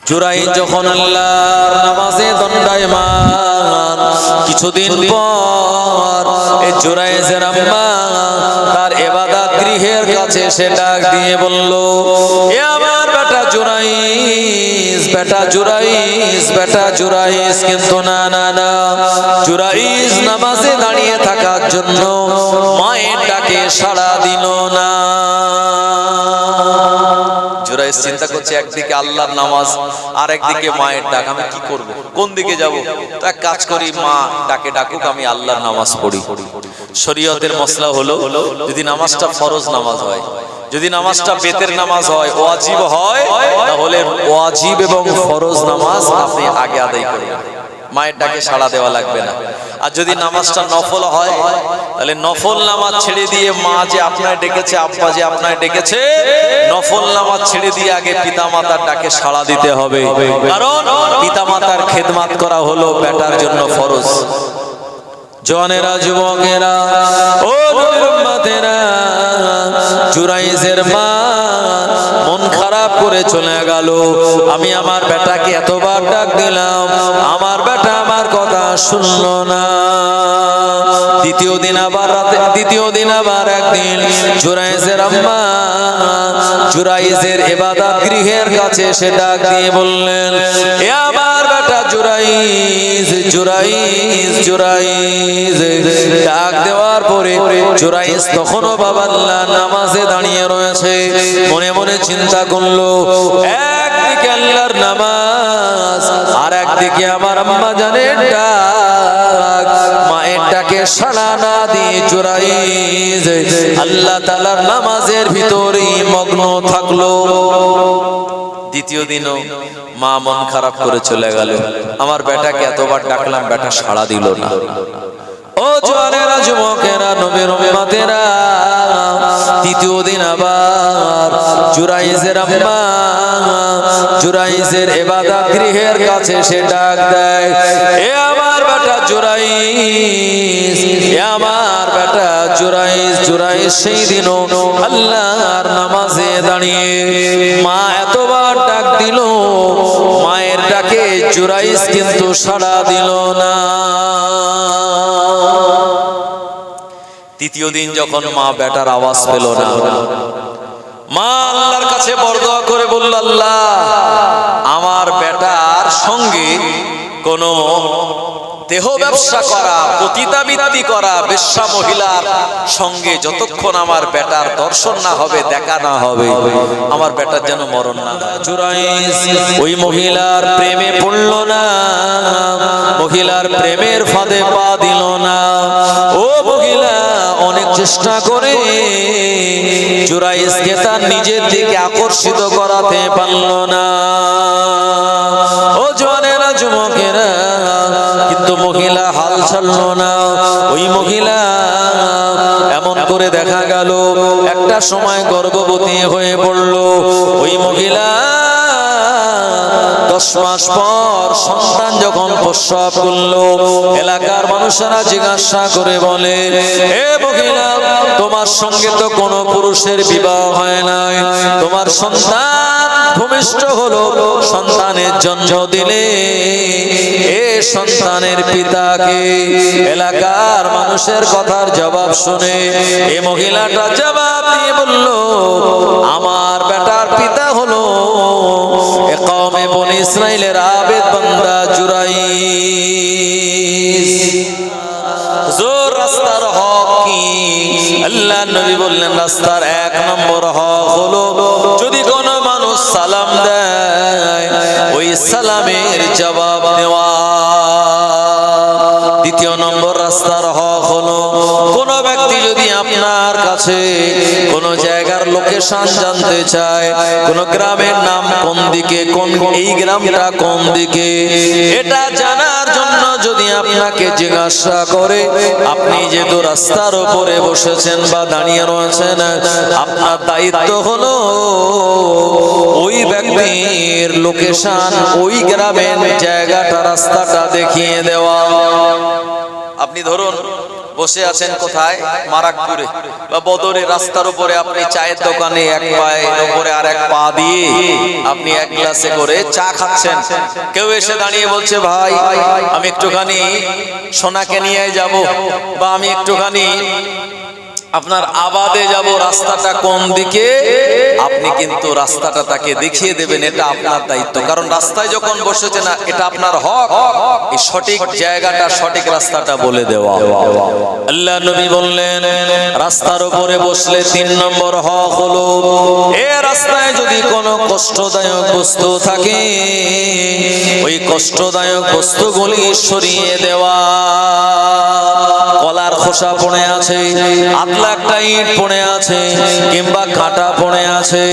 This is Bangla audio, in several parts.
জুরাইয যখন আল্লাহর নামাজে দণ্ডায়মান, কিছুদিন পর এই জুরাইযের আম্মা তার ইবাদত গৃহের কাছে এসে ডাক দিয়ে বলল, এ আমার বেটা জুরাইয, বেটা জুরাইয, বেটা জুরাইয। কিন্তু না না না, জুরাইয নামাজে দাঁড়িয়ে থাকার জন্য মায়ের ডাকে সাড়া দিল না। জুরাইয চিন্তা করছে, একদিকে আল্লাহর নামাজ আর একদিকে মায়ের ডাক, আমি কি করব, কোন দিকে যাব? তো এক কাজ করি, মা ডাকে ডাকুক, আমি আল্লাহর নামাজ পড়ি। শরীয়তের মসলা হলো, যদি নামাজটা ফরজ নামাজ হয়, যদি নামাজটা বেতের নামাজ হয়, ওয়াজিব হয়, তাহলে ওয়াজিব এবং ফরজ নামাজ আপনি আগে আদায় করবেন, মায়ের ডাকে সাড়া দেওয়া লাগবে না। আর যদি নামাজটা নফল হয়, তাহলে নফল নামাজ ছেড়ে দিয়ে মা যে আপনার ডেকেছে, আব্বা যে আপনার ডেকেছে, নফল নামাজ ছেড়ে দিয়ে আগে পিতামাতার ডাকে সাড়া দিতে হবে, কারণ পিতামাতার খেদমত করা হলো বেটার জন্য ফরজ। জওয়ানেরা, যুবকেরা, ও নবীর উম্মতেরা, জুরাইযের মা মন খারাপ করে চলে গেল। আমি আমার বেটাকে এতবার ডাক দিলাম, আমার বেটা আমার কথা শুনলো না। দ্বিতীয় দিন আবার একদিন জুরাইযের আম্মা জুরাইযের ইবাদত গৃহের কাছে এসে ডাক দিয়ে বললেন, এ আমার বেটা জুরাইয, জুরাইয, জুরাইয। ডাক দেওয়ার পরে জুরাইয তখনও বাবা আল্লাহর নামাজে দাঁড়িয়ে রয়েছে। মনে মনে চিন্তা করলো, একদিকে আল্লাহর নামাজ আর একদিকে আমার আম্মা জানের ডাক, মায়ের ডাকে সাড়া না দিয়ে জুরাইয আল্লাহ তাআলার নামাজের ভিতরেই মগ্ন থাকলো। দ্বিতীয় দিনও মা মন খারাপ করে চলে গেল, আমার বেটাকে এতবার ডাকলাম, বেটা সাড়া দিল না। ও জওয়ানেরা, যুবকেরা, নবীর উম্মতেরা, তৃতীয় দিন আবার জুরাইযের আম্মা জুরাইযের ইবাদত গৃহের কাছে সে ডাক দেয়, এ আমার বেটা জুরাইয, এ আমার বেটা জুরাইয। জুরাইয সেই দিনও আল্লাহর নামাজে দাঁড়িয়ে মা এতবার ডাক দিল, মায়ের ডাকে জুরাইয কিন্তু সাড়া দিল না। তৃতীয় দিন যখন মা বেটার আওয়াজ পেল না, মা আল্লাহর কাছে বরদোয়া করে বলল, আল্লাহ, আমার বেটার সঙ্গে কোন দেহ ব্যবসা করা, পতিতাবৃত্তি করা বেশ্যা মহিলার সঙ্গে যতক্ষণ আমার বেটার দর্শন না হবে, দেখা না হবে, আমার বেটার যেন মরণ না হয়। জুরাইয ওই মহিলার প্রেমে পড়ল না, মহিলার প্রেমের ফাঁদে পা দিল না। ও মহিলা অনেক চেষ্টা করে জুরাইযকে তার নিজের দিকে আকর্ষিত করাতে পারল না। ও জওয়ানেরা, যুবকেরা, কিন্তু মহিলা হাল ছাড়ল না। ওই মহিলা এমন করে দেখা গেল একটা সময় গর্ভবতী হয়ে পড়ল। ওই মহিলা 10 মাস পর সন্তান যখন প্রসব করলো, এলাকার মানুষেরা জিজ্ঞাসা করে বলে, হে মহিলা, তোমার সঙ্গে তো কোনো পুরুষের বিবাহ হয় নাই, তোমার সন্তান ভূমিষ্ঠ হলো, সন্তানের জন্ম দিলে এ সন্তানের পিতাকে। এলাকার মানুষের কথার জবাব শুনে এই মহিলাটা জবাব দিয়ে বলল, আমার বেটার পিতা হলো কওমে বনি ইসরাইলের আবেদ বান্দা জুরাইয। জোর রাস্তার হক কি? আল্লাহ নবী বললেন, রাস্তার 1 নম্বর হক হলো, যদি কোন মানুষ সালাম দেয় ওই সালামের জবাব দেওয়া। দ্বিতীয় নম্বর রাস্তার হক হলো, কোন ব্যক্তি যদি আপনার কাছে কোন জায়গার লোকেশন জানতে চায়, কোন গ্রামের নাম কোন দিকে, কোন এই গ্রামটা কোন দিকে, এটা জানার জন্য যদি আপনাকে জিজ্ঞাসা করে, আপনি যেহেতু রাস্তার উপরে বসেছেন বা দাঁড়িয়ে রয়েছেন, আপনার দায়িত্ব হলো ওই ব্যক্তির লোকেশন, ওই গ্রামের জায়গাটা, রাস্তাটা দেখিয়ে দেওয়া। আপনি ধরুন বসে আছেন কোথায়? মারাকপুরে বা বদরের রাস্তার উপরে আপনি চায়ের দোকানে এক পায়ের উপরে আর এক পা দিয়ে আপনি এক গ্লাসে করে চা খাচ্ছেন। কেউ এসে দাঁড়িয়ে বলছে, ভাই আমি একটুখানি সোনাকে নিয়ে যাব, বা আমি একটুখানি আপনার আবাদে যাব, রাস্তাটা কোন দিকে? আপনি কিন্তু রাস্তাটা তাকে দেখিয়ে দেবেন, এটা আপনার দায়িত্ব। কারণ রাস্তায় যখন বসেছে না, এটা আপনার হক, এই সঠিক জায়গাটা, সঠিক রাস্তাটা বলে দেওয়া। আল্লাহ নবী বললেন, রাস্তার উপরে বসলে 3 নম্বর হক হলো, এ রাস্তায় যদি কোনো কষ্টদায়ক বস্তু থাকে, ওই কষ্টদায়ক বস্তুগুলি সরিয়ে দেওয়া। কলার খোসা পড়ে আছে, আতলা একটা ইট পড়ে আছে, কিংবা কাঁটা পড়ে আছে,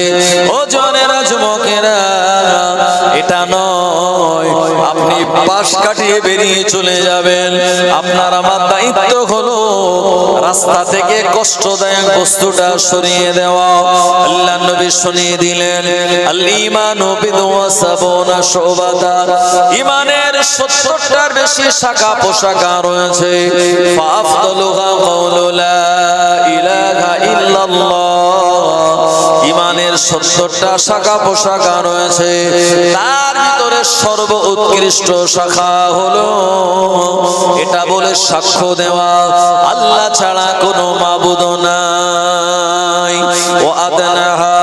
ও জওয়ানেরা, যুবকেরা, এটা নয় আপনি পাশ কাটিয়ে বেরিয়ে চলে যাবেন। আপনার আমার দায়িত্ব হলো রাস্তা থেকে কষ্টদায়ক বস্তুটা সরিয়ে দেওয়া। আল্লাহ নবী শুনিয়ে দিলেন, আল ঈমানু বিদওয়া সাবুনা শুবাতা, ঈমানের 70টার বেশি শাখা পোশাকা রয়েছে। ফাফদালুহা কাউলু লা ইলাহা ইল্লাল্লাহ, ঈমানের 70টা শাখা পোশাকা রয়েছে, তার ভিতরে সর্ব উৎকৃষ্ট শাখা হলো এটা বলে সাক্ষ্য দেওয়া আল্লাহ ছাড়া কোনো মাবুদ নাই। ও আদনাহা,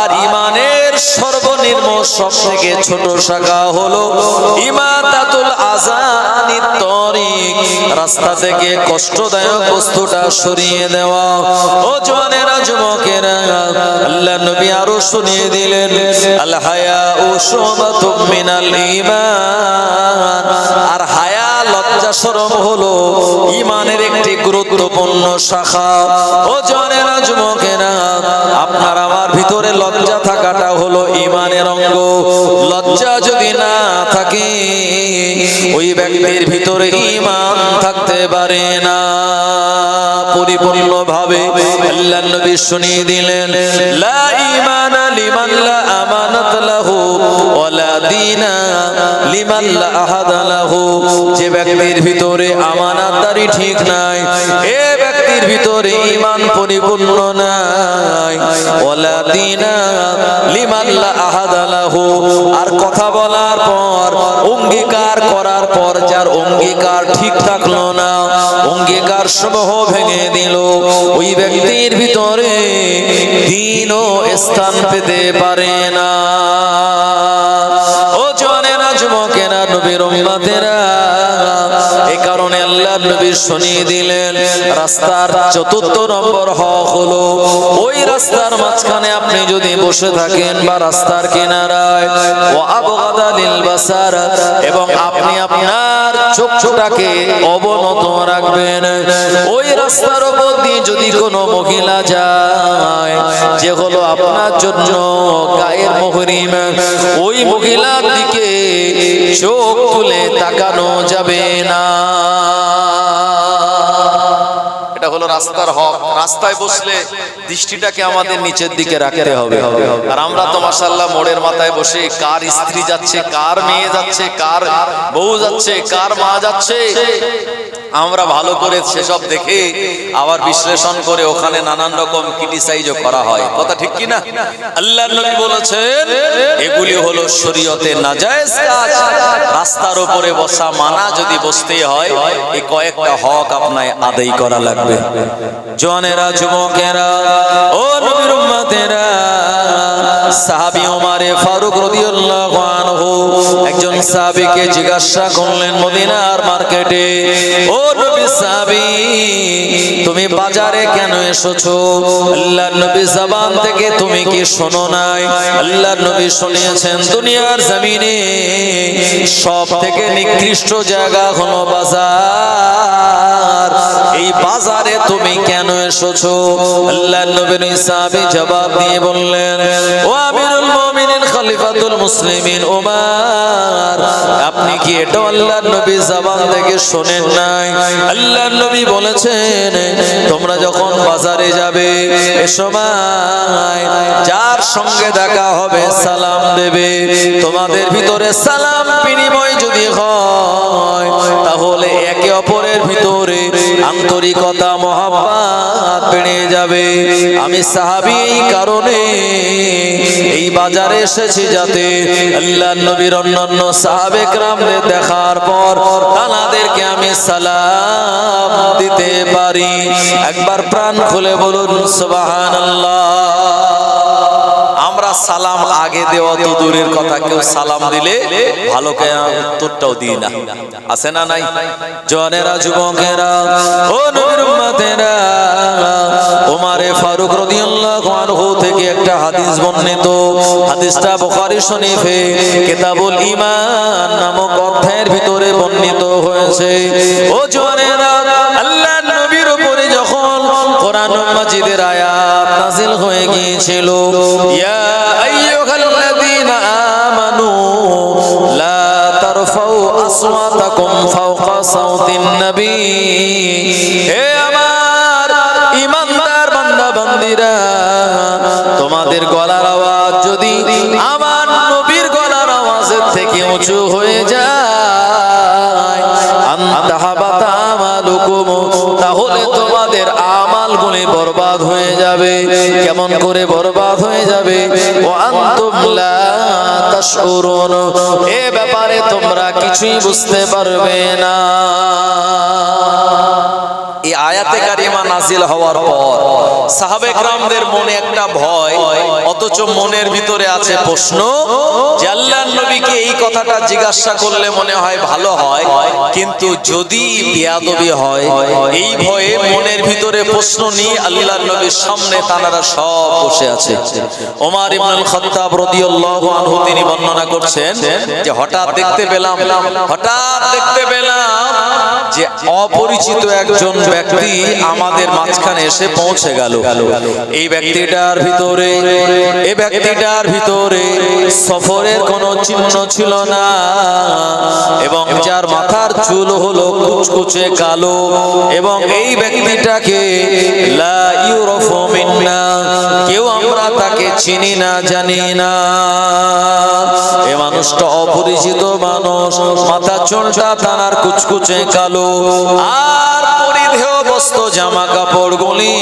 আর ঈমানের সর্বনিম্ন সবথেকে ছোট শাখা হলো ইমাতাতুল আযানিত তরিক, রাস্তা থেকে কষ্টদায়ক বস্তুটা সরিয়ে দেওয়া। ও জওয়ানেরা, যুবকেরা, আল্লাহ নবী আরো শুনিয়ে দিলেন, আল হায়াউ শুবাতুম মিনাল ঈমান, আর হায়া, লজ্জা শরম হলো ঈমানের একটি গুরুত্বপূর্ণ শাখা। ও জওয়ানেরা, যুবকেরা, আপনার আমার ভিতরে লজ্জা থাকাটা হলো ঈমানের অঙ্গ। লজ্জা যদি না থাকে, ওই ব্যক্তির ভিতরে ঈমান থাকতে পারে না পরিপূর্ণভাবে। আল্লাহ নবী শুনিয়ে দিলেন, লা ঈমানা লিমান লা আমানাত লাহু ওয়া লা দীনা লিমান লা আহাদা লাহু, যে ব্যক্তির ভিতরে আমানতদারি ঠিক নাই, এ ব্যক্তির ভিতরে ঈমান পরিপূর্ণ নাই। ওয়া লা দীনা লিমান লা আহাদা লাহু, আর কথা বলার পর, অঙ্গীকার করার পর যার অঙ্গীকার ঠিক থাকলো না, অঙ্গীকার সমূহ ভেঙে দিল, ওই ব্যক্তির ভিতরে দ্বীনও স্থান পেতে পারে না। ও জওয়ানেরা, যুবকেরা, নবীর উম্মতেরা, এই কারণে আল্লাহ নবী শুনিয়ে দিলেন, রাস্তার 4র্থ নম্বর হক হলো, ওই রাস্তার মাঝখানে আপনি যদি বসে থাকেন বা রাস্তার কিনারায়, ও আবগাদা লিল বাসার, এবং আপনি আপনার চোখটাকে অবনত রাখবেন। ওই রাস্তার উপর দিয়ে যদি কোনো মহিলা যায়, যে হলো আপনার জন্য গায়ের মুহরিম, ওই মহিলার দিকে চোখ তুলে তাকানো যাবে না। এটা হলো রাস্তার হক। রাস্তায় বসলে দৃষ্টিটাকে আমাদের নিচের দিকে রাখতে হবে। আর আমরা তো মাশাআল্লাহ মোড়ের মাথায় বসে কার স্ত্রী যাচ্ছে, কার মেয়ে যাচ্ছে, কার বউ যাচ্ছে, কার মা যাচ্ছে, আমরা ভালো করে সেসব দেখে আবার বিশ্লেষণ করে ওখানে নানান রকম ক্রিটিসাইজও করা হয়। কথা ঠিক কি না? আল্লাহর নবী বলেছেন, এগুলি হলো শরীয়তের নাজায়েজ কাজ। রাস্তার উপরে বসা মানা, যদি বসতে হয় এই কয়েকটা হক আপনায় আদায় করা লাগবে। জওয়ানেরা, যুবকেরা, ও নবীর উম্মতেরা, সাহাবী ওমরে ফারুক রাদিয়াল্লাহু আনহু একজন সাহাবীকে জিজ্ঞাসা করলেন মদিনার মার্কেটে, ও নবী সাহাবী, তুমি বাজারে কেন এসেছো? আল্লাহর নবী জবান থেকে তুমি কি শোনো নাই? আল্লাহর নবী শুনিয়েছেন, দুনিয়ার জমিনে সব থেকে নিকৃষ্ট জায়গা হলো বাজার, এই বাজারে তুমি কেন এসেছো? আল্লাহর নবীর সাহাবী জবাব দিয়ে বললেন, ও আমিরুল মুমিনিন খলিফাতুল মুসলিমিন ওমর, আপনি কি এটা আল্লাহর নবী জবান থেকে শোনেন নাই? আল্লাহর নবী বলেছেন, তোমরা যখন বাজারে যাবে, এ সময় যার সঙ্গে দেখা হবে সালাম দেবে। তোমাদের ভিতরে সালাম বিনিময় যদি হয়, তাহলে একে অপরের ভিতরে আন্তরিকতা মহব্বত বেড়ে যাবে। আমি সাহাবী এই কারণে এই বাজারে এসেছি যাতে আল্লাহর নবীর অন্যান্য সাহাবে কেরামদের দেখার পর তাদেরকে আমি সালাম দিতে পারি। একবার প্রাণ খুলে বলুন সুবহানাল্লাহ। আমরা সালাম আগে দেওয়া তো দূরের কথা, কেউ সালাম দিলে ভালো করে উত্তরটাও দিই না, আছে না নাই? জওয়ানেরা, যুবকেরা, ও নবীর উম্মতেরা, ওমরে ফারুক রাদিয়াল্লাহু আনহু থেকে একটা হাদিস বর্ণিত। হাদিসটা বুখারী শরীফে কিতাবুল ঈমান নামক অধ্যায়ের ভিতরে বর্ণিত হয়েছে। ও জওয়ানেরা, আল্লাহর নবীর উপরে যখন কোরআন মাজিদের আয়াত নাযিল হয়ে গিয়েছিল, ইয়া আইয়ুহাল্লাযীনা আমানু লা তারফাউ আসওয়াতাকুম ফাওকা সাওতিন নবী, হে আমার ঈমানদার বান্দা বান্দীরা, তোমাদের গলার আওয়াজ যদি আমার নবীর গলার আওয়াজের থেকে উঁচু হয়ে যায়, আনতাহাবাতা আমালুকুম, তাহলে তোমাদের আমালগুলি বরবাদ হয়ে যাবে। কেমন করে বরবাদ হয়ে যাবে? ওয়া আনতুম লা তাশউরুন, এ ব্যাপারে তোমরা কিছুই বুঝতে পারবে না। এই আয়াতে কারিমা নাজিল হওয়ার পর সাহাবে কেরামদের মনে একটা ভয়, অথচ মনের ভিতরে আছে প্রশ্ন যে আল্লাহর নবীকে এই কথাটা জিজ্ঞাসা করলে মনে হয় ভালো হয়, কিন্তু যদি বেয়াদবি হয়, এই ভয়ে মনের ভিতরে প্রশ্ন নিয়ে আল্লাহর নবীর সামনে তারা সব বসে আছে। ওমর ইবনুল খাত্তাব রাদিয়াল্লাহু আনহু তিনি বর্ণনা করছেন যে হঠাৎ দেখতে পেলাম যে অপরিচিত একজন ব্যক্তি আমাদের মাঝখানে এসে পৌঁছে গেল। এই ব্যক্তিটার ভিতরে সফরের কোনো চিহ্ন ছিল না, এবং যার মাথার চুল হলো কুচকুচে কালো, এবং এই ব্যক্তিটাকে লা ইউরাফু মিন্না, কেউ আমরা তাকে চিনি না, জানি না। এই মানুষটা অপরিচিত মানুষ, মাথা চুলটা তার কুচকুচে কালো, আর পরিধেয় বস্ত্র জামা কাপড়গুলি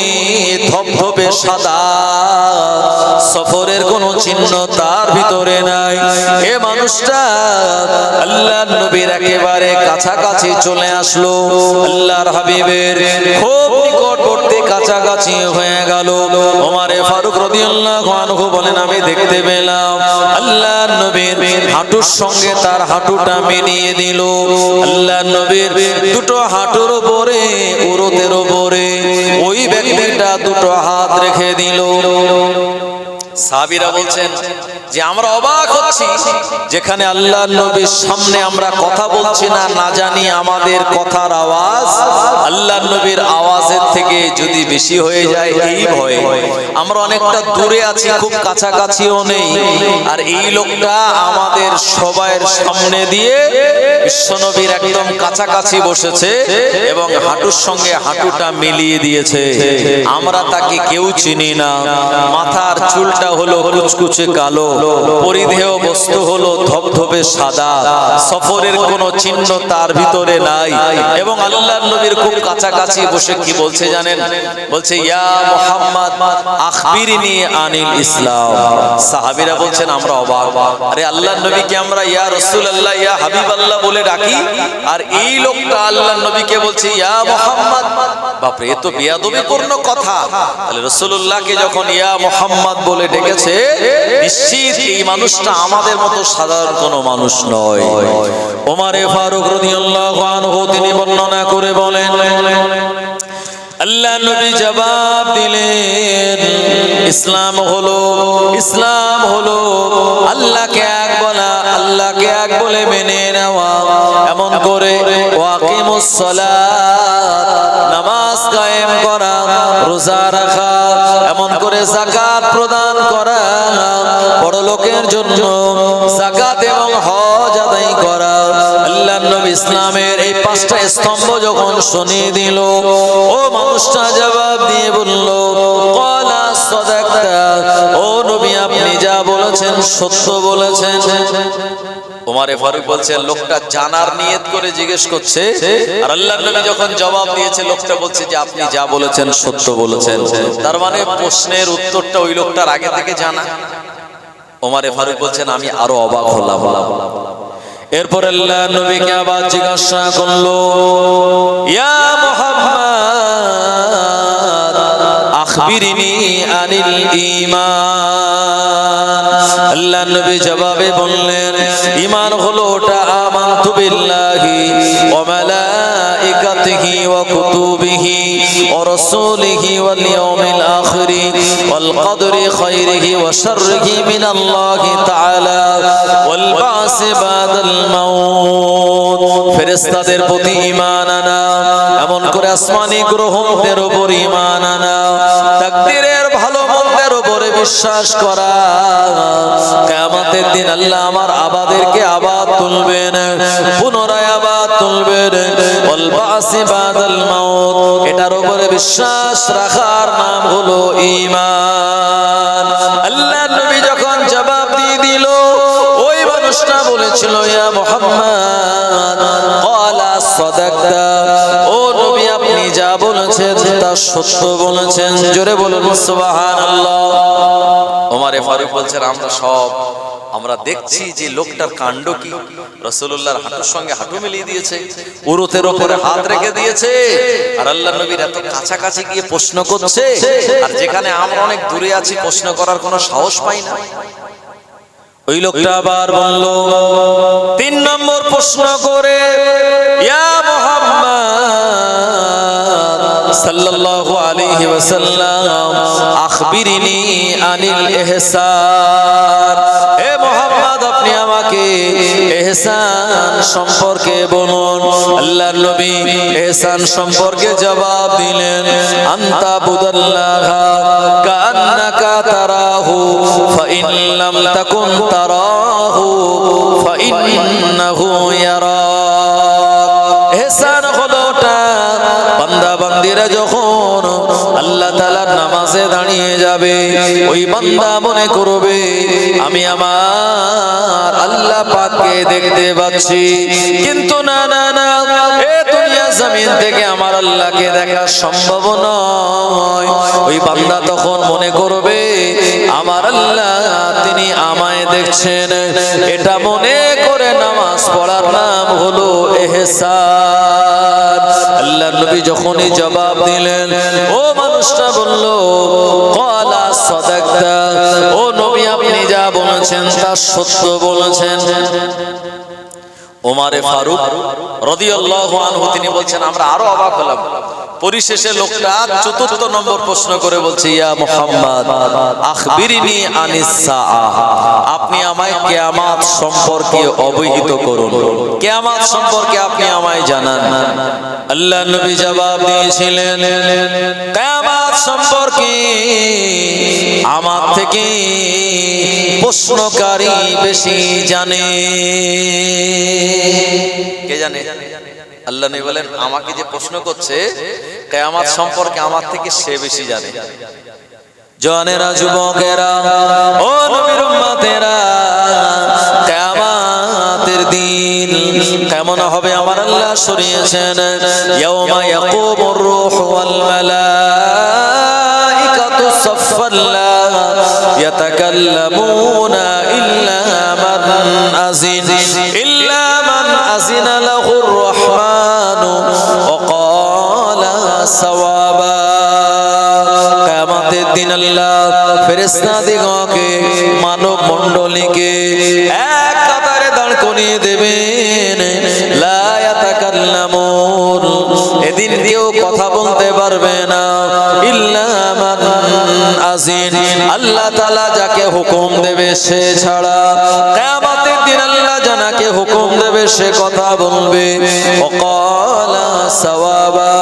ধবধবে সাদা, সফরের কোনো চিহ্ন তার ভিতরে নাই। এ মানুষটা আল্লাহর নবীর একেবারে কাছাকাছি চলে আসলো, আল্লাহর হাবিবের খুব নিকটবর্তী কাছাকাছি হয়ে গেল। ওমরে ফারুক রাদিয়াল্লাহু আনহু বলেন, আমি দেখতে পেলাম আল্লাহর নবীর হাঁটুর সঙ্গে তার হাঁটুটা মিলিয়ে দিল। আল্লাহর নবীর দুটো হাঁটুর উপরে, উরুতের উপরে ওই ব্যক্তিটা দুটো হাত রেখে দিল। সাহাবীরা বলছেন যে আমরা অবাক হচ্ছি, যেখানে আল্লাহর নবীর সামনে আমরা কথা বলছি না, না জানি আমাদের কথার আওয়াজ আল্লাহর নবীর আওয়াজের থেকে যদি বেশি হয়ে যায়, এই ভয়ে আমরা অনেকটা দূরে আছি, খুব কাছাকাছিও নেই। আর এই লোকটা আমাদের সবাইয়ের সামনে দিয়ে বিশ্বনবীর একদম কাছাকাছি বসেছে এবং হাঁটুর সঙ্গে হাঁটুটা মিলিয়ে দিয়েছে। আমরা তাকে কেউ চিনি না, মাথার চুলটা হলো কুচকুচে কালো, পরিধেয় বস্ত্র হলো ধবধবে সাদা, সফরের কোনো চিহ্ন তার ভিতরে নাই, এবং আল্লাহর নবীর খুব কাছাকাছি বসে কি বলছে জানেন? বলছে, ইয়া মুহাম্মদ আখবিরনি আনিল ইসলাম। সাহাবীরা বলছেন আমরা অবাক, আরে আল্লাহর নবীকে আমরা ইয়া রাসূলুল্লাহ, ইয়া হাবিবাল্লাহ বলে ডাকি, আর এই লোকটা আল্লাহর নবীকে বলছে ইয়া মুহাম্মদ। বাপরে, এ তো বেয়াদবিপূর্ণ কথা। তাহলে রাসূলুল্লাহকে যখন ইয়া মুহাম্মদ বলে ডেকেছে, নিশ্চিত এই মানুষটা আমাদের মতো সাধারণ কোনো মানুষ নয়। ওমরে ফারুক রাদিয়াল্লাহু আনহু তিনি বর্ণনা করে বলেন, আল্লাহ নবী জবাব দিলেন, ইসলাম হলো আল্লাহকে এক বলা, আল্লাহকে এক বলে মেনে নেওয়া, এমন করে ওয়াকিমুস সালাত, নামাজ কায়েম করা, রোজা রাখা, এমন করে যাকাত প্রদান করা, পরলোকের জন্য যাকাত এবং হজ আদায় করা। আল্লাহর নবী ইসলামের এই পাঁচটা স্তম্ভ যখন শুনিয়ে দিল, ও মানুষটা জবাব দিয়ে বলল, ক্বালা সাদাকতা, ও নবী আপনি যা বলেছেন সত্য বলেছেন। ওমরে ফারুক বলছে লোকটা জানার নিয়ত করে জিজ্ঞেস করছে, আর আল্লাহর নবী যখন জবাব দিয়েছে লোকটা বলছে যে আপনি যা বলেছেন সত্য বলেছেন। তার মানে প্রশ্নের উত্তরটা ওই লোকটার আগে থেকে জানা। ওমরে ফারুক বলছেন আমি আরো অবাক হলাম। এরপর আল্লাহর নবীকে আবার জিজ্ঞাসা করলো, ইয়া মুহাম্মদ আখবিরনি আনিল ঈমান। আল্লাহর নবী জবাবে বললেন, ঈমান হলো ওটা আমানতু বিল্লাহি ওয়া মালাইকাতিহি ওয়া কুতুবিহি ওয়া রাসূলিহি ওয়াল ইয়াউমিল আখিরি ওয়াল কদরি খাইরিহি ওয়া শাররিহি মিনাল্লাহি তাআলা ওয়াল বাসি বাদাল মাউত। ফেরেশতাদের প্রতি ঈমান আনা, এমন করে আসমানি গ্রহদের উপর ঈমান আনা, তাকদীরের ভালো মন্দের উপরে বিশ্বাস করা, কিয়ামতের দিন আল্লাহ আমার আবাদেরকে আবাদ তুলবেন, পুনরায় আবাদ তুলবেন, ওয়াল বাসি বাদাল মাউত, এটার উপরে বিশ্বাস রাখার নাম হলো ঈমান। আল্লাহর নবী যখন জবাব দিয়ে দিল, ওই মানুষটা বলেছিল, ইয়া মুহাম্মদ ক্বালা সাদাকতা, ও নবী আপনি যা বলেছেন তা সত্য বলেছেন। জোরে বলুন সুবহানাল্লাহ। ওমরে ফারুক বলছেন আমরা দেখছি যে লোকটার কাণ্ড কি, রাসূলুল্লাহর হাঁটুর সঙ্গে হাঁটু মিলিয়ে দিয়েছে, উরুতের উপরে হাত রেখে দিয়েছে, আর আল্লাহর নবীর এত কাছাকাছি গিয়ে প্রশ্ন করছে, আর যেখানে আমরা অনেক দূরে আছি প্রশ্ন করার কোনো সাহস পাই না। ওই লোকটা আবার বলল 3 নম্বর প্রশ্ন করে, ইয়া মুহাম্মদ সাল্লাল্লাহু আলাইহি ওয়াসাল্লাম আখবিরনি আনিল ইহসান। হে মুহাম্মদ আপনি আমাকে ইহসান সম্পর্কে বলুন। আল্লাহর নবী ইহসান সম্পর্কে জবাব দিলেন, আনতা বুদাল্লাহা কান্নাকা তারাহু ফাইন লাম তাকুন তারাহু ফাইন্নাহু ইয়ারাক। ইহসান হলো ওটা বান্দা বান্দিরা যখন আল্লাহ তাআলার নামাজে দাঁড়িয়ে যাবে, ওই বান্দা মনে করবে আমি আমার আল্লাহ পাককে দেখতে পাচ্ছি, কিন্তু না না না, এ দুনিয়া জমিন থেকে আমার আল্লাহকে দেখা সম্ভব নয়। ওই বান্দা তখন মনে করবে আমার আল্লাহ তিনি আমায় দেখছেন। এটা মনে করে নামাজ পড়ার নাম হলো ইহসান। আল্লাহর নবী যখনই জবাব দিলেন, ও মানুষটা বলল ক্বালা সাদাকতা, ও নবী আপনি যা বলেছেন তা সত্য বলেছেন। ওমরে ফারুক রাদিয়াল্লাহু আনহু তিনি বলছেন আমরা আরো অবাক হলাম। পরিশেষে লোকটা 4র্থ নম্বর প্রশ্ন করে বলছে, ইয়া মুহাম্মদ আখবিরনি আনিস সাআহ, আপনি আমায় কিয়ামত সম্পর্কে অবহিত করুন, কিয়ামত সম্পর্কে আপনি আমায় জানান। আল্লাহর নবী জবাব দিয়েছিলেন, কিয়ামত সম্পর্কে আমার থেকে প্রশ্নকারী বেশি জানে। কে জানে? আল্লাহ নবী বলেন আমাকে যে প্রশ্ন করছে কিয়ামত সম্পর্কে আমার থেকে সে বেশি জানে। জওয়ানেরা, যুবকেরা, ও নবীর উম্মতেরা, কিয়ামতের দিন কেমন হবে আমার আল্লাহ শরিয়েছেন, ইয়াউমা ইয়াকুমুর রূহু ওয়াল মালাইকাতু সাফফান লা ইয়াতাকাল্লামুনা ইল্লা মান আজিনা লাহুর রহমানু ওয়া ক্বালা সাওয়াবা। কিয়ামতের দিন আল্লাহ ফেরেশতাদিগকে, মানব মণ্ডলীকে এক কাতারে দাঁড় করিয়ে দেবেন। লা ইয়াতাকাল্লামুন, এদিন কেউ কথা বলতে পারবে না, ইল্লা মান আজিন, আল্লাহ তাআলা যাকে হুকুম দেবে সে ছাড়া। কিয়ামতের দিন আল্লাহ জানাকে হুকুম দেবে সে কথা বলবে। ওয়া ক্বালা সাওয়াবা,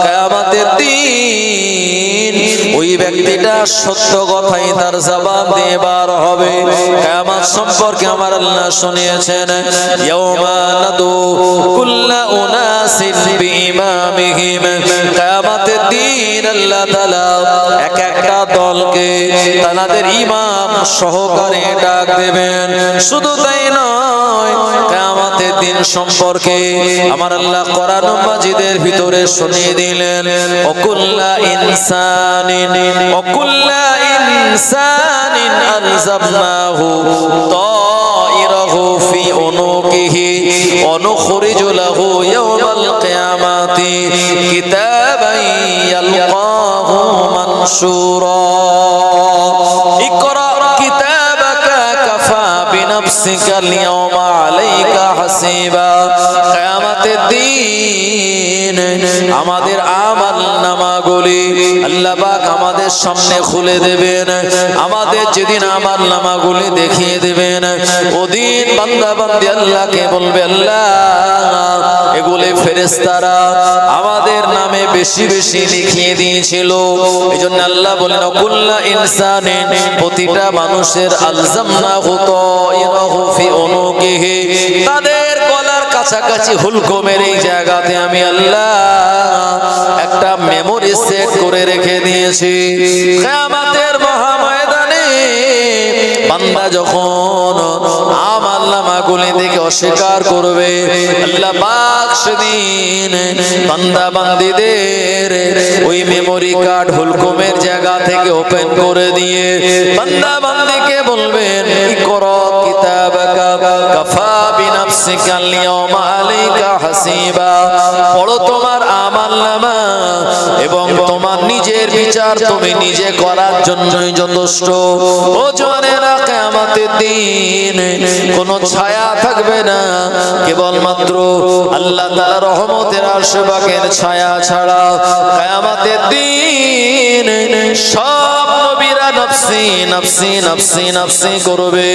কিয়ামতের দিন ওই ব্যক্তিটা সত্য কথাই তার জবান দিয়ে বার হবে। কিয়ামত সম্পর্কে আমার আল্লাহ শুনিয়েছেন, ইয়াউমা নাদু কুল্লা উনাসিন বিইমামিহিম, কিয়ামতের দিন আল্লাহ তাআলা এক একটা দলকে তাদের ইমাম সহকারে ডাক দেবেন। শুধু তাই নয়, কিয়ামতের দিন সম্পর্কে আমার আল্লাহ কোরআন মাজিদের ভিতরে শুনিয়ে দিলেন, ওকুল্লা ইনসানিন আলজামনাহু তাইরাহু ফি উনুকিহি ওয়া নুখরিজু লাহু ইয়াওমাল কিয়ামাতি কিতাবান ইয়ালকাহু মানশুরা। ইকরা কিতাবাকা কাফা বিনাফসিকাল ইয়াওমা আলাইকা হাসিবা। কিয়ামতের দিন আমাদের আমল নামাগুলি আল্লাহ পাক আমাদের সামনে খুলে দেবেন। আমাদের যেদিন আমল নামাগুলি দেখিয়ে দেবেন, ওদিন বান্দা বান্দি আল্লাহকে বলবে, আল্লাহ এগুলি ফেরেশতারা আমাদের নামে বেশি বেশি লিখিয়ে দিয়েছিল। এইজন্য আল্লাহ বলেন, কুল্লা ইনসানিন, প্রতিটা মানুষের আলজামনাহু তাইরাহু ফি উনুকিহি, তাদের গলার কাছাকাছি হুলকমের এই জায়গাতে আমি আল্লাহ একটা মেমোরি সেট করে রেখে দিয়েছি। কিয়ামতের মহা ময়দানে বান্দা যখন আমল নামাগুলি থেকে অস্বীকার করবে, আল্লাহ পাক সেদিন বান্দা বান্দীদের ওই মেমোরি কার্ড হুলকমের জায়গা থেকে ওপেন করে দিয়ে বান্দা বান্দীকে বলবেন, ইকরা কিতাবাকা কাফা বিনাফসিকাল ইয়াওমা আলাইকা হাসিবা। পড়ো তোমার আমল নামা এবং তোমার নিজের বিচার তুমি নিজে করার জন্যই যথেষ্ট। ও জওয়ানেরা, কিয়ামতের দিন কোনো ছায়া থাকবে না, কেবলমাত্র আল্লাহ তাআলার রহমতের আশপাশের ছায়া ছাড়া। কিয়ামতের দিন সব নবীরা নফসি নফসি নফসি নফসি করবে,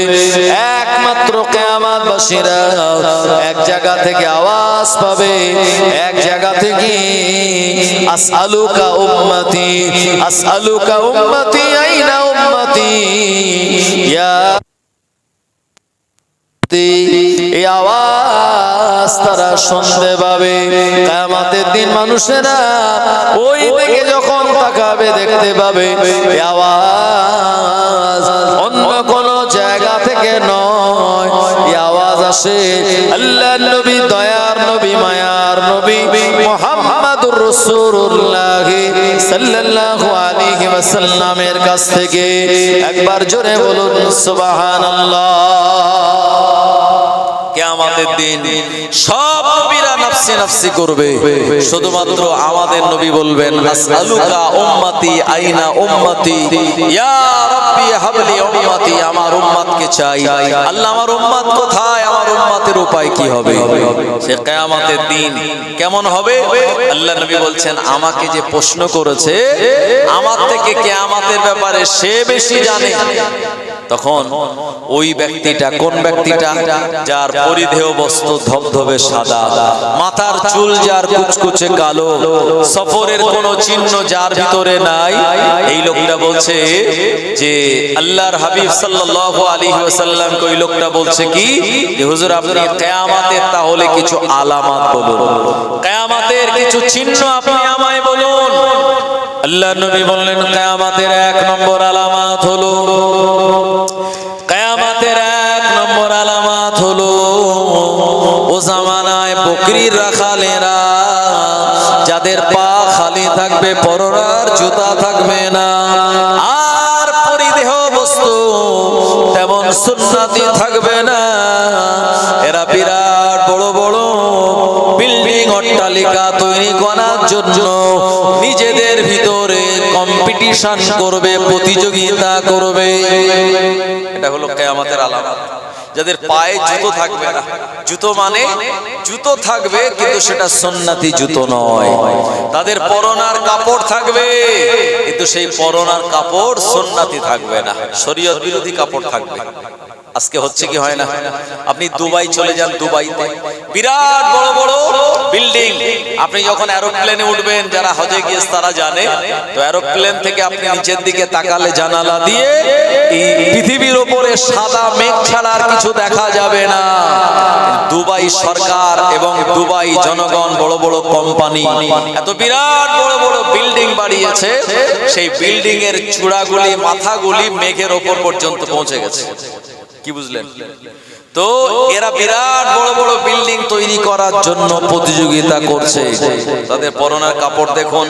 একমাত্র কিয়ামতবাসীরা এক জায়গা থেকে আওয়াজ পাবে, এক জায়গা থেকে আসআলুকা উম্মতি আসআলুকা উম্মতি আইনা উম্মতি ইয়া। এই আওয়াজ তারা শুনতে পাবে। কিয়ামতের দিন মানুষেরা ওই দিকে যখন তাকাবে দেখতে পাবে এই আওয়াজ অন্য কোন জায়গা থেকে নয়, এই আওয়াজ আসে আল্লাহর নবী, দয়ার নবী, মায়ার নবী মুহাম্মদুর রাসূলুল্লাহ সাল্লাল্লাহু আলাইহি ওয়াসাল্লামের কাছ থেকে। একবার জোরে বলুন সুবহানাল্লাহ। কিয়ামতের দিন সব নবীরা নফসি নফসি করবে, শুধুমাত্র আমাদের নবী বলবেন, আসআলুকা উম্মতি আইনা উম্মতি ইয়া রাব্বি হাবলি উম্মতি, আমার উম্মতকে চাই আল্লাহ, আমার উম্মত কোথায়, আমার উম্মতের উপায় কি হবে। সে কিয়ামতের দিন কেমন হবে? আল্লাহ নবী বলছেন, আমাকে যে প্রশ্ন করেছে আমার থেকে কিয়ামতের ব্যাপারে সে বেশি জানে। তখন ওই ব্যক্তিটা, কোন ব্যক্তিটা? যার পরিধেয় বস্ত্র ধবধবে সাদা, মাথার চুল যার কুচকুচে কালো, সফরের কোনো চিহ্ন যার ভিতরে নাই, এই লোকটা বলছে যে আল্লাহর হাবিব সাল্লাল্লাহু আলাইহি ওয়াসাল্লামকে ওই লোকটা বলছে কি, যে হুজুর আপনি কিয়ামতের তাহলে কিছু আলামত বলুন, কিয়ামতের কিছু চিহ্ন আপনি আমায় বলুন। আল্লাহ নবী বললেন, কিয়ামতের এক নম্বর আলামত হলো, কিয়ামতের এক নম্বর আলামত হলো ও জামানায় বকরির রাখালেরা যাদের পা খালি থাকবে, পরনার জুতা থাকবে না, আর পরিধেয় বস্তু তেমন সুন্নতি থাকবে না, এরা বিরাট বড় বড় বিল্ডিং অট্টালিকা তৈরি করার জন্য নিজেদের ভিতরে কম্পিটিশন করবে, প্রতিযোগিতা করবে। এটা হলো কিয়ামতের আলামত। যাদের পায়ে জুতো থাকবে না, জুতো মানে জুতো থাকবে কিন্তু সেটা সুন্নতি জুতো নয়, তাদের পরনার কাপড় থাকবে কিন্তু সেই পরনার কাপড় সুন্নতি থাকবে না, শরীয়ত বিরোধী কাপড় থাকবে। আজকে হচ্ছে কি হয় না? আপনি দুবাই চলে যান, দুবাইতে বিরাট বড় বড় বিল্ডিং, আপনি যখন এরোপ্লেনে উঠবেন, যারা হজে গিয়েছে তারা জানে, তো এরোপ্লেন থেকে আপনি নিচের দিকে তাকালে জানালা দিয়ে এই পৃথিবীর উপরে সাদা মেঘ ছাড়া আর কিছু দেখা যাবে না। দুবাই সরকার এবং দুবাই জনগণ বড় বড় কোম্পানি এত বিরাট বড় বড় বিল্ডিং বাড়িয়েছে, সেই বিল্ডিং এর চূড়াগুলি মাথাগুলি মেঘের ওপর পর্যন্ত পৌঁছে গেছে। কি বুঝলেন? তো এরা বিরাট বড় বড় বিল্ডিং তৈরি করার জন্য প্রতিযোগিতা করছে। তাদের পরনের কাপড় দেখুন,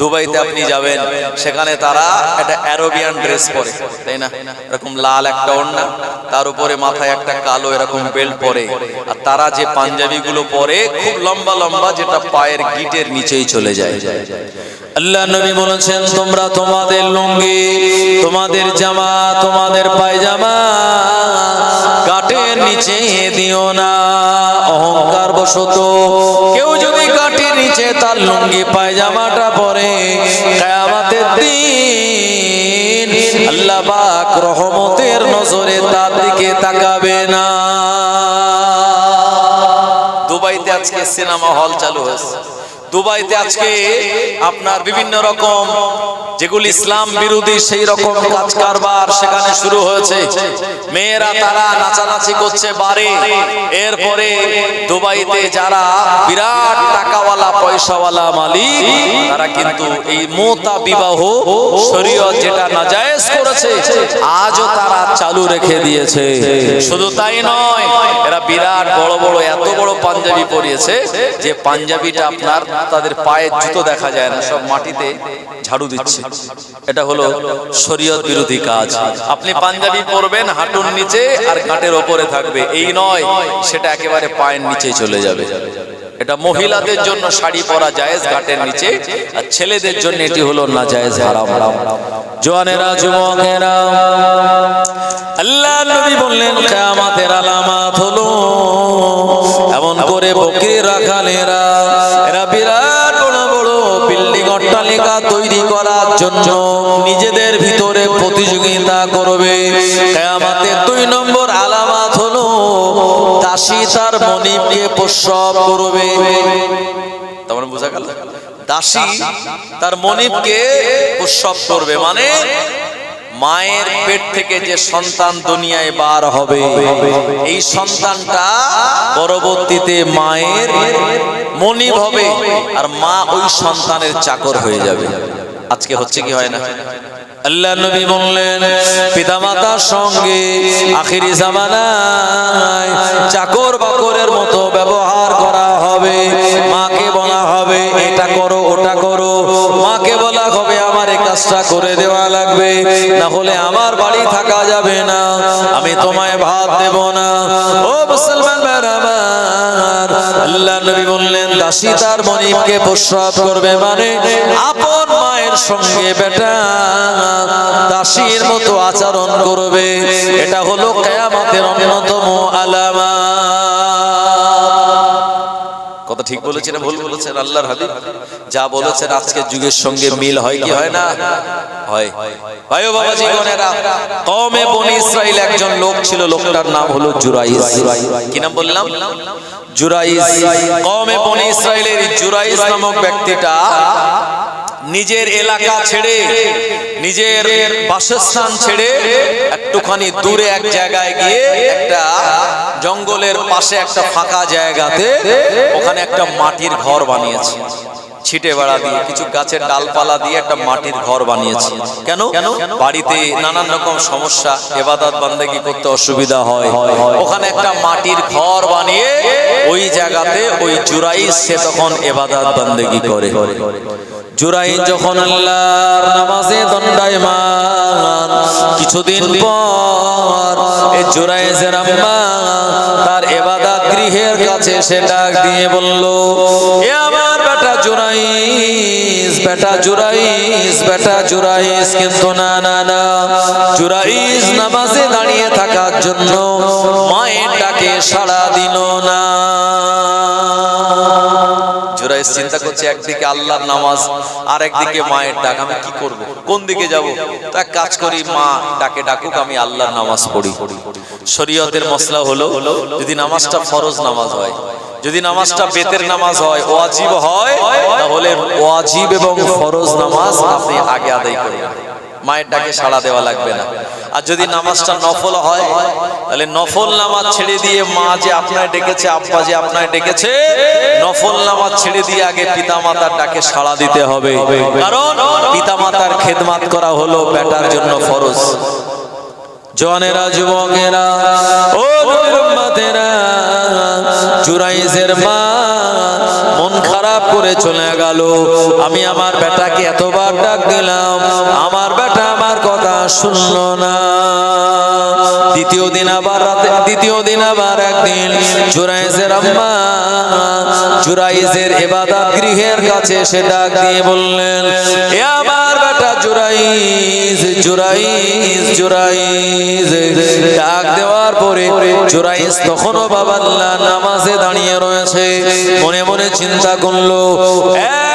দুবাইতে আপনি যাবেন, সেখানে তারা একটা অ্যারোবিয়ান ড্রেস পরে, তাই না? এরকম লাল একটা ওড়না, তার উপরে মাথায় একটা কালো এরকম বেল্ট পরে, আর তারা যে পাঞ্জাবি গুলো পরে খুব লম্বা লম্বা, যেটা পায়ের গিটের নিচেই চলে যায়। আল্লাহ নবী বলেছেন, তোমরা তোমাদের লুঙ্গি, তোমাদের জামা, তোমাদের পায়জামা গাটের নিচে দিও না। অহংকার বশত কেউ যদি গাটের নিচে তার লুঙ্গি পায়জামাটা পরে, কিয়ামতের দিন আল্লাহ পাক রহমতের নজরে তার দিকে তাকাবে না। দুবাইতে আজকে সিনেমা হল চালু হয়েছে। দুবাইতে আজকে আপনার বিভিন্ন রকম যেগুলি ইসলাম বিরোধী সেই রকম কাজ কারবার সেখানে শুরু হয়েছে। মেয়েরা তারা নাচানাচি করছে বারে। এরপরে দুবাইতে যারা বিরাট টাকাওয়ালা পয়সাওয়ালা মালিক, তারা কিন্তু এই মোতা বিবাহ শরীয়ত যেটা নাজায়েজ করেছে আজও তারা চালু রেখে দিয়েছে। শুধু তাই নয়, এরা বিরাট বড় বড় এত বড় পাঞ্জাবি পরিয়েছে যে পাঞ্জাবিটা আপনার তাদের পায়ের জুতো দেখা যায় না, সব মাটিতে ঝাড়ু দিচ্ছে। এটা হলো শরীয়ত বিরোধী কাজ। আপনি পাঞ্জাবি পরবেন হাঁটুর নিচে আর ঘাটের ওপরে থাকবে, এই নয়, সেটা একেবারে পায়ের নিচে চলে যাবে। এটা মহিলাদের জন্য শাড়ি পরা জায়েজ ঘাটের নিচে, আর ছেলেদের জন্য এটি হলো নাজায়েজ, হারাম। জওয়ানেরা, যুবকেরা, আল্লাহ নবী বললেন কিয়ামতের আলামত হলো এমন করে বকরি রাখালেরা, এরা বিরাট বড় বড় বিল্ডিং অট্টালিকা তৈরি করার জন্য নিজেদের ভিতরে প্রতিযোগিতা করবে। কিয়ামতের 2 নম্বর আলামত হলো দাসী তার মনিবকে প্রসব করবে। তার মানে বোঝা গেল, দাসী তার মনিবকে প্রসব করবে, মানে মায়ের পেট থেকে যে সন্তান দুনিয়ায় বার হবে, এই সন্তানটা পরবর্তীতে মায়ের মনিব হবে, আর মা ওই সন্তানের চাকর হয়ে যাবে। আজকে হচ্ছে কি হয় না? আল্লাহ নবী বললেন পিতামাতার সঙ্গে আখিরি জামানায় চাকর বাকরের মতো ব্যবহার করা হবে। মাকে বলা হবে এটা করো ওটা করো, মাকে বলা হবে আমার এই কাজটা করে দেওয়া লাগবে, না হলে আমার বাড়ি থাকা যাবে না, আমি তোমায় ভাত দেব না। ও মুসলমান ভাইরা আমার, আল্লাহ নবী বললেন দাসী তার মনিবকে প্রসব করবে, মানে আপন মায়ের সঙ্গে বেটা দাসীর মতো আচরণ করবে। এটা হলো কিয়ামতের অন্যতম আলামত। কথা ঠিক বলেছেন না ভুল বলেছেন? আল্লাহর হাবিব যা বলেছেন আজকের যুগের সঙ্গে মিল হয় কি হয় না? হয়। ভাই ও বাবা জীবনেরা, কওমে বনি ইসরাইল একজন লোক ছিল, লোকটার নাম হলো জুরাইজ। কি নাম বললাম? জুরাইজ। কওমে বনি ইসরাইলের জুরাইজ নামক ব্যক্তিটা নিজের এলাকা ছেড়ে, নিজের বাসস্থান ছেড়ে একটুখানি দূরে এক জায়গায় গিয়ে একটা জঙ্গলের পাশে একটা ফাঁকা জায়গাতে ওখানে একটা মাটির ঘর বানিয়েছে। ছিটে বেড়া দিয়ে কিছু গাছের ডালপালা দিয়ে একটা মাটির ঘর বানিয়েছে। কেন? বাড়িতে নানান রকম সমস্যা, ইবাদত বান্দেগি করতে অসুবিধা হয়, ওখানে একটা মাটির ঘর বানিয়ে ওই জায়গাতে ওই জুরাইজ সে তখন ইবাদত বান্দেগি করে। জুরাইজ যখন আল্লাহর নামাজে দণ্ডায়মান, কিছুদিন পর এই জুরাইজের আম্মা তার ইবাদত গৃহের কাছে সে ডাক দিয়ে বলল, এ আমার বেটা জুরাইজ, বেটা জুরাইজ, বেটা জুরাইজ। কিন্তু না না না, জুরাইজ নামাজে দাঁড়িয়ে থাকার জন্য মায়ের ডাকে সাড়া দিল না। জুরাইজ চিন্তা করছে, একদিকে আল্লাহর নামাজ আর একদিকে মায়ের ডাক, আমি কি করব, কোন দিকে যাব? তা কাজ করি, মা ডাকে ডাকুক, আমি আল্লাহর নামাজ পড়ি। শরীয়তের মসলা হলো যদি নামাজটা ফরজ নামাজ হয়, যদি নামাজটা বেতের নামাজ হয়, ওয়াজিব হয়, তাহলে ওয়াজিব এবং ফরজ নামাজ আপনি আগে আদায় করবেন। মায়ের ডাকে সাড়া দেওয়া লাগবে না। আর যদি নামাজটা নফল হয় তাহলে নফল নামাজ ছেড়ে দিয়ে মা যে আপনায় ডেকেছে, আব্বা যে আপনায় ডেকেছে, নফল নামাজ ছেড়ে দিয়ে আগে পিতামাতার ডাকে সাড়া দিতে হবে। কারণ পিতামাতার খেদমত করা হলো বেটার জন্য ফরজ। জওয়ানেরা, যুবকেরা, ও উম্মতেরা, জুরাইজের মা মন খারাপ করে চলে গেল। আমি আমার বেটাকে এতবার ডাক দিলাম, আমার বেটা আমার কথা শুনলো না। দ্বিতীয় দিন আবার একদিন জুরাইজের আম্মা জুরাইজের ইবাদত গৃহের কাছে এসে ডাক দিয়ে বললেন, এ আমার বেটা জুরাইজ, জুরাইজ, জুরাইজ। ডাক দেওয়ার পরে জুরাইজ তখনও বাবাল্লাহ নামাজে দাঁড়িয়ে রয়েছে। মনে মনে চিন্তা করলো,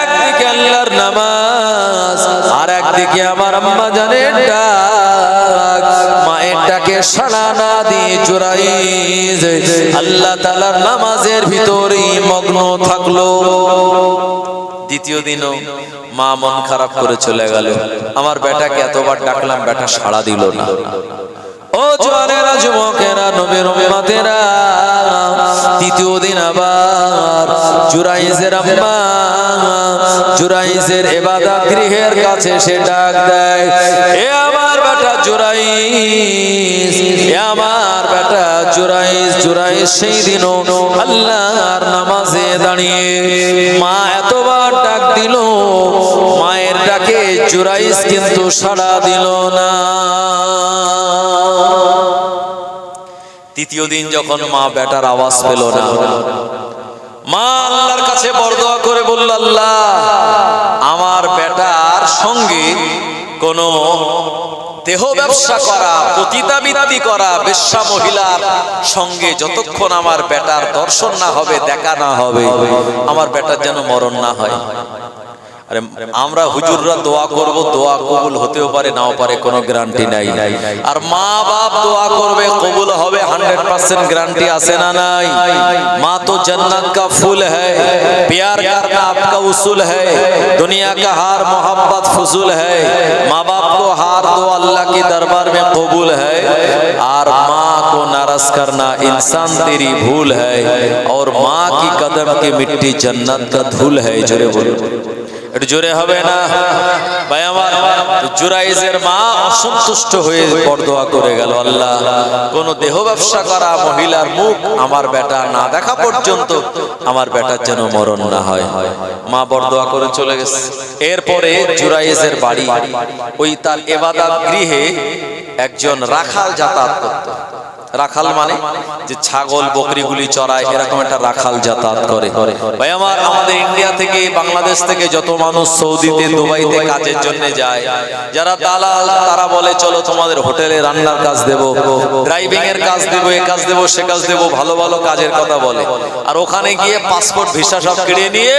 একদিকে আল্লাহর নামাজ আর একদিকে আমার আম্মা জানের ডাক। মায়ের ডাকে সাড়া না দিয়ে জুরাইজ আল্লাহ তাআলার নামাজের ভিতরেই মগ্ন থাকলো। দ্বিতীয় দিনও মা মন খারাপ করে চলে গেল, আমার বেটাকে এতবার ডাকলাম, বেটা সাড়া দিল না। ও জওয়ানেরা, যুবকেরা, নবীর উম্মতেরা, তৃতীয় দিন আবার জুরাইজের আম্মা জুরাইজের ইবাদত গৃহের কাছে সে ডাক দেয়, এ আমার বেটা জুরাইজ, এ আমার বেটা জুরাইজ। জুরাইজ সেই দিনও আল্লাহর নামাজে দাঁড়িয়ে মা এতবার ডাক দিল, মায়ের ডাকে জুরাইজ কিন্তু সাড়া দিল না। তৃতীয় দিন যখন মা বেটার আওয়াজ পেল না, মা আল্লাহর কাছে বরদোয়া করে বলল, আল্লাহ, আমার বেটার সঙ্গে কোনো দেহ ব্যবসা করা, পতিতাবৃত্তি করা বেশ্যা মহিলার সঙ্গে যতক্ষণ আমার বেটার দর্শন না হবে, দেখা না হবে, আমার বেটার যেন মরণ না হয়। আরে আমরা হুজুররা দোয়া করব, দোয়া কবুল হতেও পারে, নাও পারে, কোনো গ্যারান্টি নাই। আর মা বাপ দোয়া করবে, কবুল হবে 100% গ্যারান্টি আছে না নাই? মা তো जन्नत का फूल है, प्यार करना आपका उसूल है, दुनिया का हार मोहब्बत फजूल है, माँ बाप को हार दो अल्लाह के दरबार में कबूल है, और माँ को नाराज करना इंसान तेरी भूल है, और माँ की कदम की मिट्टी जन्नत का धूल है। जोरे बोलो, একটু জোরে হবে না ভাই আমার? জুরাইজের মা অসন্তুষ্ট হয়ে বরদোয়া করে গেল, আল্লাহ, কোন দেহ ব্যবসা করা মহিলার মুখ আমার বেটা না দেখা পর্যন্ত আমার বেটার যেন মরণ না হয়। মা বরদোয়া করে চলে গেছে। এরপরে জুরাইজের বাড়ি, ওই তার ইবাদত গৃহে একজন রাখাল যাতায়াত করত। রাখাল মানে যে ছাগল বকরিগুলি চড়ায়, এরকম একটা রাখাল যাতায়াত করে। ভাই আমার, আমাদের ইন্ডিয়া থেকে, বাংলাদেশ থেকে যত মানুষ সৌদিতে, দুবাইতে কাজের জন্য যায়, যারা দালাল, তারা বলে চলো তোমাদের হোটেলে রান্নার কাজ দেব, ড্রাইভিং এর কাজ দেব, এ কাজ দেব, সে কাজ দেব, ভালো ভালো কাজের কথা বলে। আর ওখানে গিয়ে পাসপোর্ট ভিসা সব কেড়ে নিয়ে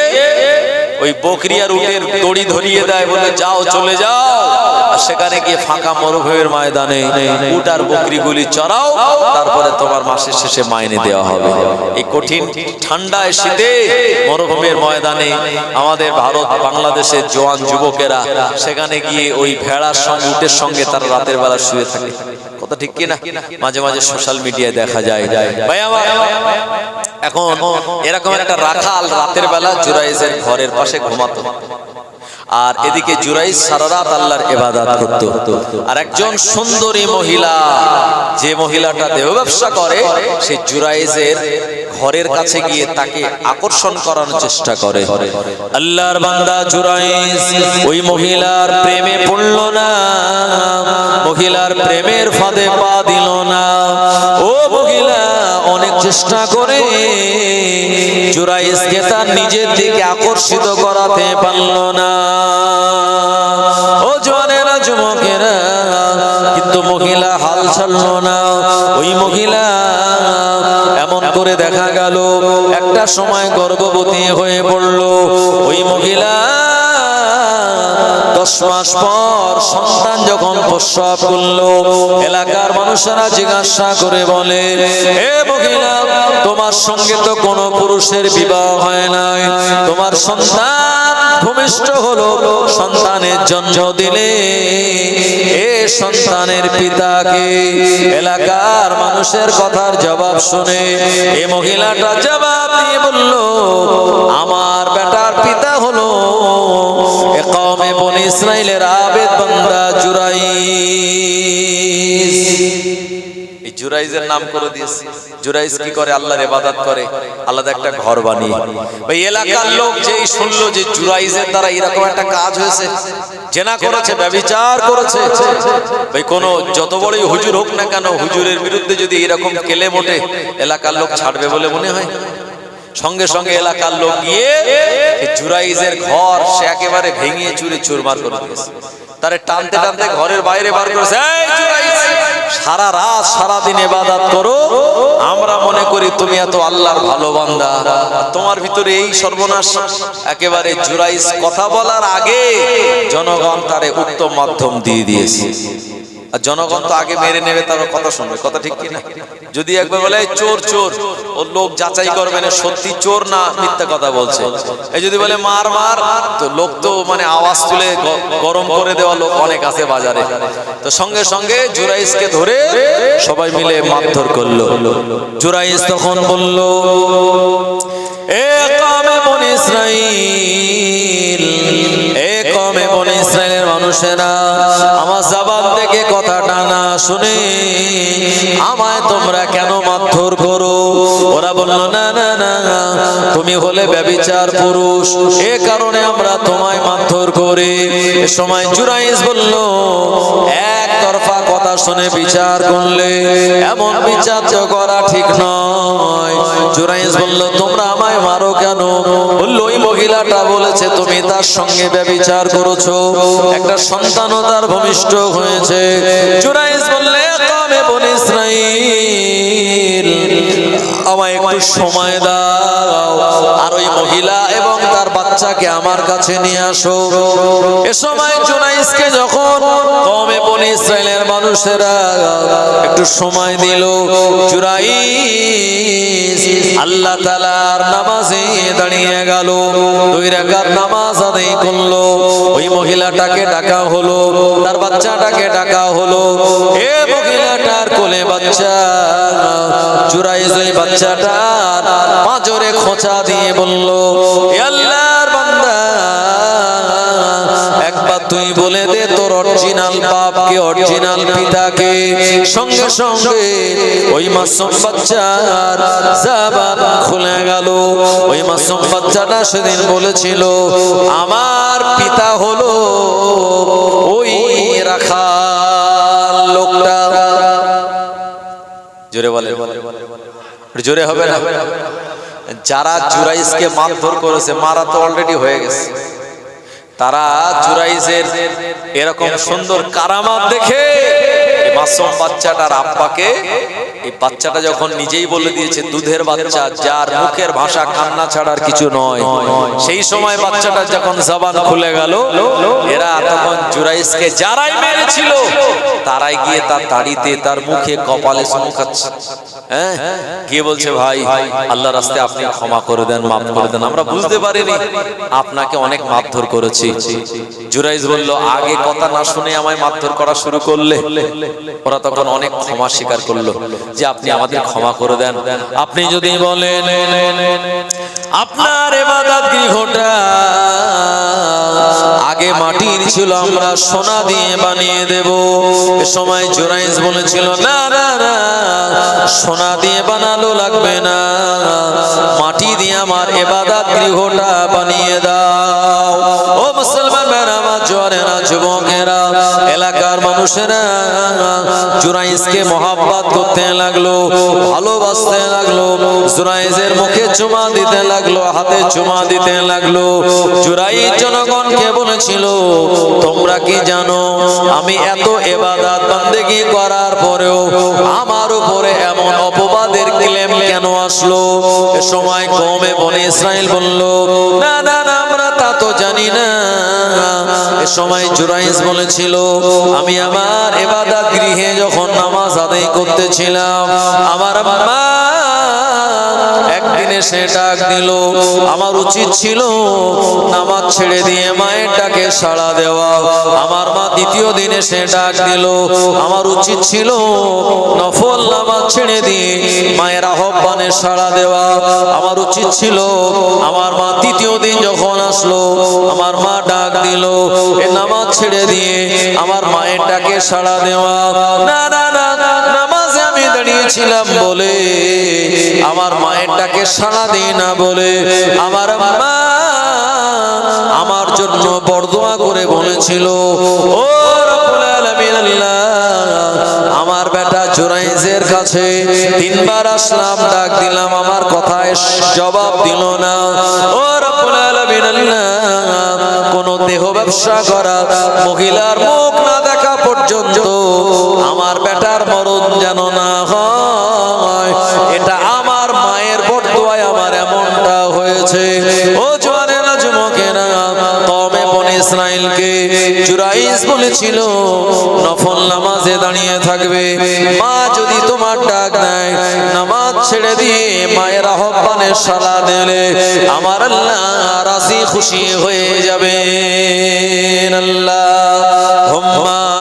ওই বকরি আর উটের দড়ি ধরিয়ে দেয়, বলে যাও, চলে যাও। আর সেখানে গিয়ে ফাঁকা মরুভূমির ময়দানে উট আর বকরিগুলি চড়াও, তারপরে তোমার মাসের শেষে মাইনে দেওয়া হবে। এই কঠিন ঠান্ডায় শীতে মরুভূমির ময়দানে আমাদের ভারত বাংলাদেশের জওয়ান যুবকেরা সেখানে গিয়ে ওই ভেড়ার সঙ্গে, উটের সঙ্গে তারা রাতের বেলা শুয়ে থাকে। কথা ঠিক কিনা? মাঝে মাঝে সোশ্যাল মিডিয়ায় দেখা যায়। ভাই আমার, এখন এরকম একটা রাখাল রাতের বেলা জুরাইজের ঘরের পাশে ঘুমাতো, আর এদিকে জুরাইজ সারা রাত আল্লাহর ইবাদত করত। আর একজন সুন্দরী মহিলা, যে মহিলাটা দেহ ব্যবসা করে, সেই জুরাইজের ঘরের কাছে গিয়ে তাকে আকর্ষণ করানোর চেষ্টা করে। আল্লাহর বান্দা জুরাইজ ওই মহিলার প্রেমে পড়ল না, মহিলার প্রেমের ফাঁদে পা দিল না। ও মহিলা অনেক চেষ্টা করে জুরাইজকে তার নিজের দিকে আকর্ষিত করাতে পারল না। ও জওয়ানেরা, যুবকেরা, কিন্তু মহিলা হাল ছাড়ল না। ওই মহিলা এমন করে দেখা গেল একটা সময় গর্ভবতী হয়ে পড়ল। ওই মহিলা 10 মাস পর সন্তান যখন প্রসব করলো, এলাকার মানুষেরা জিজ্ঞাসা করে বলে, হে মহিলা, তোমার সঙ্গে তো কোনো পুরুষের বিবাহ হয় নাই, তোমার সন্তান ভূমিষ্ঠ হলো, সন্তানের জন্ম দিলে এ সন্তানের পিতাকে? এলাকার মানুষের কথার জবাব শুনে এই মহিলাটা জবাব দিয়ে বলল, আমার বেটার পিতা হলো কওমে বনি ইসরাইলের আবেদ বান্দা জুরাইজ। এই জুরাইজের নাম করে দিয়েছে। জুরাইজ কি করে? আল্লাহর ইবাদত করে, আলাদা একটা ঘর বানিয়ে। ভাই এলাকার লোক যেই শুনলো যে জুরাইজের দ্বারা এরকম একটা কাজ হয়েছে, জেনা করেছে, ব্যভিচার করেছে, ভাই কোন যত বড়ই হুজুর হোক না কেন, হুজুরের বিরুদ্ধে যদি এরকম কেলে মোটে, এলাকার লোক ছাড়বে বলে মনে হয়? সঙ্গে সঙ্গে এলাকার লোক গিয়ে জুরাইজের ঘর সে একেবারে ভেঙে চুরে চুরমার করে দিয়েছে। তারে টানতে টানতে ঘরের বাইরে বার করেছে। এই জুরাইজ, সারা রাত সারা দিন ইবাদত করো, আমরা মনে করি তুমি এত আল্লাহর ভালো বান্দা, তোমার ভিতরে এই সর্বনাশ। একেবারে জুরাইজ কথা বলার আগে জনগণ তারে উত্তম মাধ্যম দিয়ে দিয়েছে। আর জনগণ তো আগে মেরে নেবে, তার কথা শুনবে, কথা ঠিক কিনা? যদি একবার বলে চোর চোর, ওর লোক যাচাই করবে না সত্যি চোর না মিথ্যা কথা বলছে। এই যদি বলে মার মার, তো লোক তো মানে আওয়াজ তুলে গরম করে দেওয়া লোক অনেক আছে বাজারে। তো সঙ্গে সঙ্গে জুরাইজকে ধরে সবাই মিলে মারধর করলো। জুরাইজ তখন বলল, এ কওমে বনি ইসরাইল, এ কওমে বনি ইসরাইলের মানুষেরা, আমার জবান থেকে কথাটা না শুনে আমায় তোমরা কেন মারধর করো? ওরা বলল, না না না, তুমি হলে ব্যভিচার পুরুষ, এ কারণে আমরা তোমায় মারধর করি। এ সময় জুরাইজ বলল, একতরফা কথা শুনে বিচার করলে এমন বিচার তো করা ঠিক নয়। জুরাইজ বলল, তোমরা আমায় মারো কেন? বলল, ওই মহিলাটা বলেছে তুমি তার সঙ্গে ব্যভিচার করেছো, একটা সন্তানও তার ভূমিষ্ঠ হয়েছে। জুরাইজ বললে, কওমে বনি ইসরাইল, আমায় একটু সময় দাও, আর ওই মহিলা এবং তার বাচ্চাকে আমার কাছে নিয়ে আসো। এ সময় জুরাইজকে যখন কওমে বনি ইসরাইলের মানুষেরা একটু সময় দিল, জুরাইজ আল্লাহ তাআলার নামাজে দাঁড়িয়ে গেল, 2 রাকাত নামাজ আদায় করলো। ওই মহিলাটাকে ডাকা হলো, তার বাচ্চাটাকে ডাকা হলো। এ মহিলাটার কোলে বাচ্চা। জুরাইজ ওই বাচ্চাটার পাঁজরে খোঁচা দিয়ে বলল, হে আল্লাহর বান্দা, একবার তুই বলে দে তোর অরিজিনাল বাপকে, অরিজিনাল পিতাকে। সঙ্গে সঙ্গে ওই মাসুম বাচ্চার জবান খুলে গেল। ওই মাসুম বাচ্চাটা সেদিন বলেছিল, আমার পিতা হলো ওই রাখাল লোকটা। জোরে বলে, জোরে হবে না? যারা জুরাইজকে মারধর করেছে, মারা তো অলরেডি হয়ে গেছে, তারা জুরাইজের এরকম সুন্দর কারামাত দেখে মাসুম বাচ্চাটার আব্বাকে, এই বাচ্চাটা যখন নিজেই বলে দিয়েছে দুধের বাচ্চা, যার মুখের ভাষা কান্না ছাড়ার কিছু নয়, সেই সময় বাচ্চাটা যখন জবান খুলে গেল, এরা তখন জুরাইজকে যারাই মেরেছিল তারাই গিয়ে তার দাড়িতে, তার মুখে, কপালে চুমু খাচ্ছে। হ্যাঁ, গিয়ে বলছে, ভাই আল্লাহর রাস্তায় আপনি ক্ষমা করে দেন, মাফ করে দেন, আমরা বুঝতে পারিনি, আপনাকে অনেক মারধর করেছি। জুরাইজ বলল, আগে কথা না শুনে আমায় মারধর করা শুরু করলে? ওরা তখন অনেক ক্ষমা স্বীকার করলো যে আপনি আমাদের ক্ষমা করে দেন। আপনি যদি বলেন আপনার ইবাদত গৃহটা আগে মাটির ছিল, আমরা সোনা দিয়ে বানিয়ে দেব। এ সময় জুরাইজ বলেছিল, না না না, সোনা দিয়ে বানালো লাগবে না, মাটি দিয়ে আমার ইবাদত গৃহটা বানিয়ে দাও। ও মুসলমান ভাইরা, আমার জওয়ানেরা, যুবকেরা, এলাকার মানুষেরা জুরাইজকে মহব্বত করতে লাগলো, ভালোবাসতে লাগলো। জুরাইজের মুখে চুমা দিতে লাগলো, হাতে চুমা দিতে লাগলো। জুরাইজ জনগণকে বলেছিল, তোমরা কি জানো আমি এত ইবাদত বন্দেগী করার পরেও আমার উপরে এমন অপবাদের ক্লেম কেন আসলো? এ সময় কওমে বনি ইসরাইল বলল, না না না, আমরা তা তো জানি না। এ এ সময় জুরাইজ বলেছিল, আমি আমার ইবাদত গৃহে যখন নামাজ আদায় করতেছিলাম, আমার মা একদিন এসে ডাক দিল। আমার উচিত ছিল নামাজ ছেড়ে দিয়ে মায়ের ডাকে সাড়া দেওয়া। আমার মা দ্বিতীয় দিন এসে ডাক দিল। আমার উচিত ছিল নফল নামাজ ছেড়ে দিয়ে মায়ের আহ্বানে সাড়া দেওয়া। আমার উচিত ছিল। আমার মা তৃতীয় দিন যখন আসলো, আমার মা ডাক দিল, এ নামাজ ছেড়ে দিয়ে আমার মায়ের ডাকে সাড়া দেওয়া। না না না, নামাজে আমি দাঁড়িয়েছিলাম বলে আমার মায়ের ডাকে সাড়া দিই না বলে আমার মা আমার জন্য বরদোয়া করে বলেছিল, ও রব্বুল আলামিন আল্লাহ, আমার বেটা জুরাইজের কাছে তিনবার আসলাম, ডাক দিলাম, আমার কথায় জবাব দিল না। ও রব্বুল আলামিন আল্লাহ, কোন দেহ ব্যবসা করা মহিলার মুখ না দেখা পর্যন্ত আমার বেটার মরণ যেন না হয়। এটা আমার মায়ের বরদোয়ায় আমার এমনটা হয়েছে। ও জওয়ানেরা, যুবকেরা, কওমে বনি ইসরাইলকে জুরাইজ বলেছিল নফল নামাজে দাঁড়িয়ে থাকবে। মা যদি তোমার ডাক দেয়, নামাজ ছেড়ে দিয়ে মায়ের আহ্বানে সাড়া দিলে আমার আল্লাহ রাজি খুশি হয়ে যাবেন। আল্লাহুম্মা